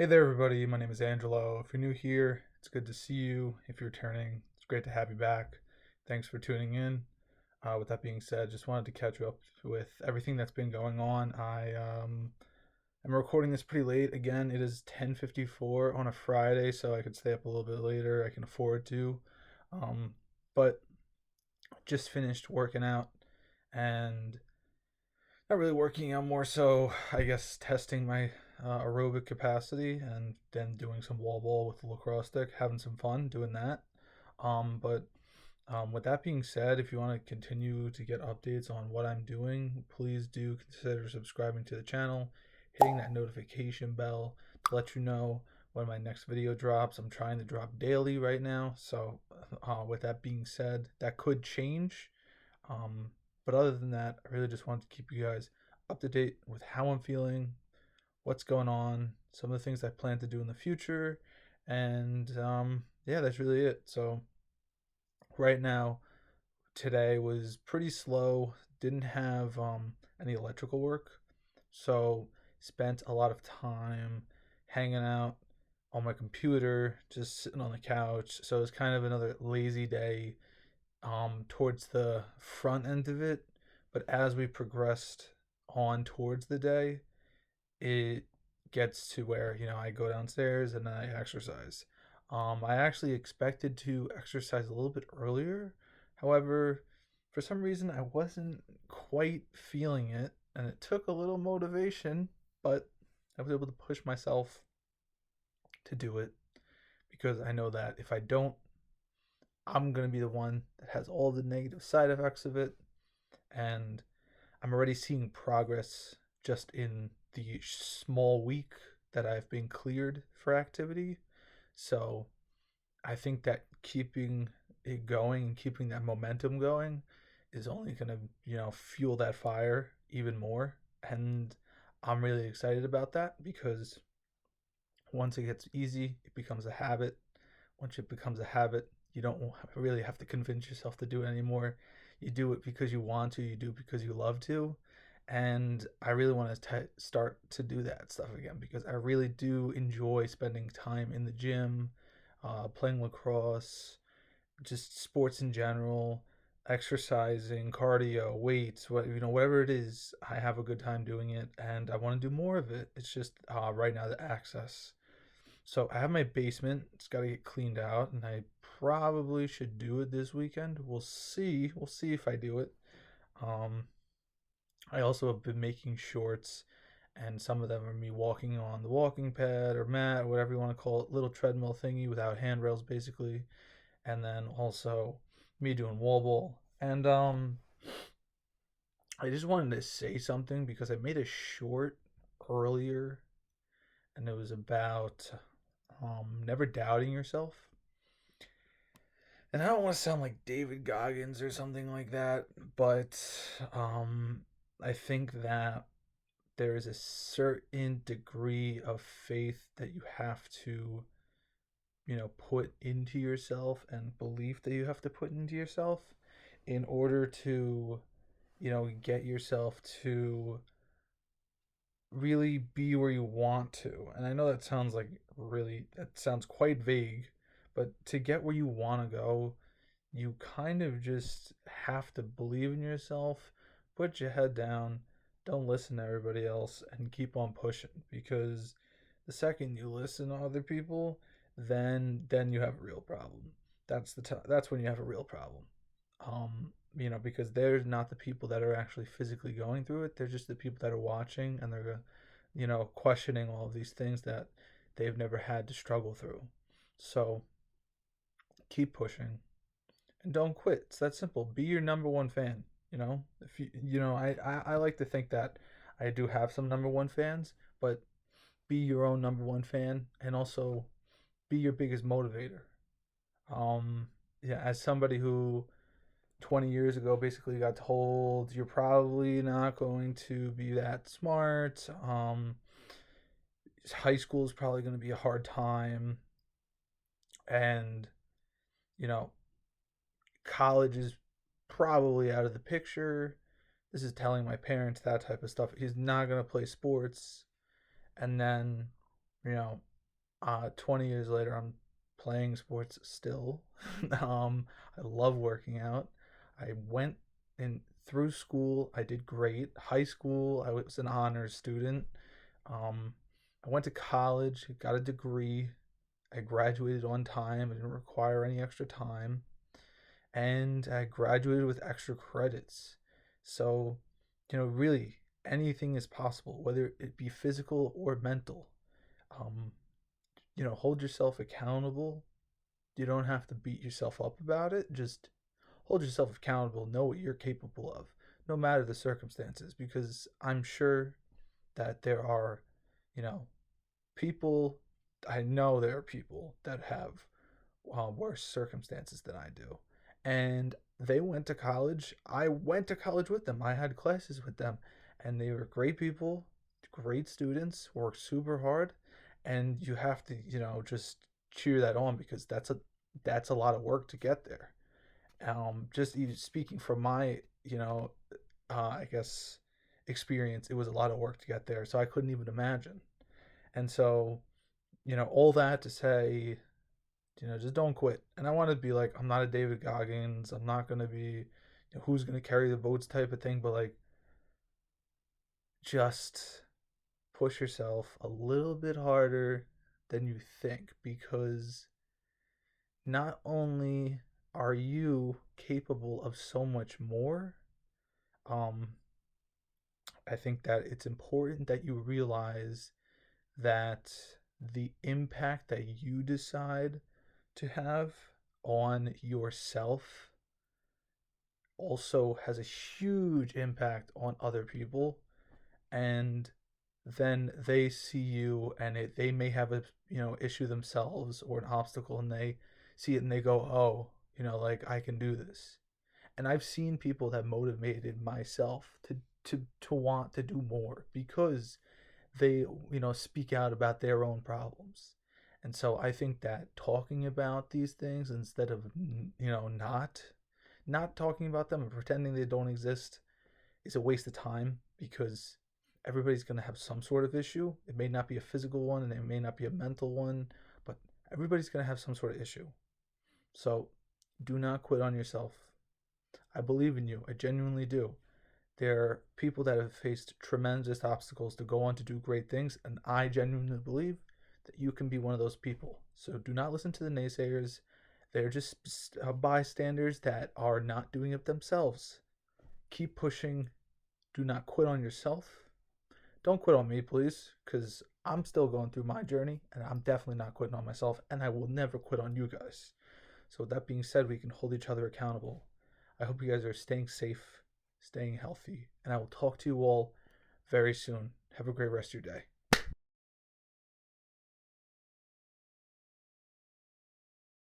Hey there, everybody. My name is Angelo. If you're new here, it's good to see you. If you're returning, it's great to have you back. Thanks for tuning in. With that being said, just wanted to catch you up with everything that's been going on. I am recording this pretty late. Again, it is 10:54 on a Friday, so I could stay up a little bit later. I can afford to. Um, but just finished working out and not really working out, more so I guess testing my aerobic capacity and then doing some wall ball with the lacrosse stick, having some fun doing that. But with that being said, if you want to continue to get updates on what I'm doing, please do consider subscribing to the channel, hitting that notification bell to let you know when my next video drops. I'm trying to drop daily right now, so with that being said, that could change. um, but other than that, I really just wanted to keep you guys up to date with how I'm feeling, what's going on, some of the things I plan to do in the future, and yeah, that's really it. So right now, today was pretty slow. Didn't have any electrical work, so spent a lot of time hanging out on my computer, just sitting on the couch. So it was kind of another lazy day towards the front end of it. But as we progressed on towards the day, it gets to where, I go downstairs and I exercise. I actually expected to exercise a little bit earlier. However, for some reason, I wasn't quite feeling it, and it took a little motivation, but I was able to push myself to do it because I know that if I don't, I'm going to be the one that has all the negative side effects of it. And I'm already seeing progress just in the small week that I've been cleared for activity. So I think that keeping it going and keeping that momentum going is only going to, fuel that fire even more. And I'm really excited about that because once it gets easy, it becomes a habit. Once it becomes a habit, you don't really have to convince yourself to do it anymore. You do it because you want to, you do it because you love to. And I really want to start to do that stuff again because I really do enjoy spending time in the gym, playing lacrosse, just sports in general, exercising, cardio, weights, whatever it is. I have a good time doing it, and I want to do more of it. It's just right now the access. So I have my basement. It's got to get cleaned out, and I probably should do it this weekend. We'll see. We'll see if I do it. Um, I also have been making shorts, and some of them are me walking on the walking pad or mat, or whatever you want to call it, little treadmill thingy without handrails, basically. And then also me doing wall ball. And I just wanted to say something because I made a short earlier, and it was about never doubting yourself. And I don't want to sound like David Goggins or something like that, but I think that there is a certain degree of faith that you have to, put into yourself and belief that you have to put into yourself in order to, get yourself to really be where you want to. And I know that sounds quite vague, but to get where you want to go, you kind of just have to believe in yourself, put your head down, don't listen to everybody else, and keep on pushing. Because the second you listen to other people, then you have a real problem. That's when you have a real problem. Because they're not the people that are actually physically going through it. They're just the people that are watching, and they're, questioning all of these things that they've never had to struggle through. So keep pushing and don't quit. It's that simple. Be your number one fan. If I like to think that I do have some number one fans, but be your own number one fan and also be your biggest motivator. Yeah, as somebody who 20 years ago basically got told you're probably not going to be that smart. High school is probably going to be a hard time, and you know, college is probably out of the picture. This is telling my parents that type of stuff. He's not going to play sports. And then, 20 years later, I'm playing sports still. I love working out. I went in through school. I did great. High school, I was an honors student. Um, I went to college, got a degree. I graduated on time. I didn't require any extra time. And I graduated with extra credits. So, really anything is possible, whether it be physical or mental. Um, hold yourself accountable. You don't have to beat yourself up about it. Just hold yourself accountable. Know what you're capable of, no matter the circumstances, because I'm sure that there are, you know, people, I know there are people that have worse circumstances than I do. And they went to college. I went to college with them. I had classes with them. And they were great people, great students, worked super hard. And you have to, just cheer that on because that's a lot of work to get there. Just even speaking from my, I guess experience, it was a lot of work to get there. So I couldn't even imagine. And so, all that to say, just don't quit. And I want to be like, I'm not a David Goggins. I'm not going to be, who's going to carry the votes type of thing, but like, just push yourself a little bit harder than you think because not only are you capable of so much more, um, I think that it's important that you realize that the impact that you decide to have on yourself also has a huge impact on other people, and then they see you and they may have a issue themselves or an obstacle, and they see it and they go, oh, like I can do this. And I've seen people that motivated myself to want to do more because they speak out about their own problems. And so I think that talking about these things instead of not talking about them and pretending they don't exist is a waste of time because everybody's going to have some sort of issue. It may not be a physical one and it may not be a mental one, but everybody's going to have some sort of issue. So do not quit on yourself. I believe in you. I genuinely do. There are people that have faced tremendous obstacles to go on to do great things, and I genuinely believe that you can be one of those people. So do not listen to the naysayers. They're just bystanders that are not doing it themselves. Keep pushing. Do not quit on yourself. Don't quit on me, please, because I'm still going through my journey, and I'm definitely not quitting on myself, and I will never quit on you guys. So, with that being said, we can hold each other accountable. I hope you guys are staying safe, staying healthy, and I will talk to you all very soon. Have a great rest of your day.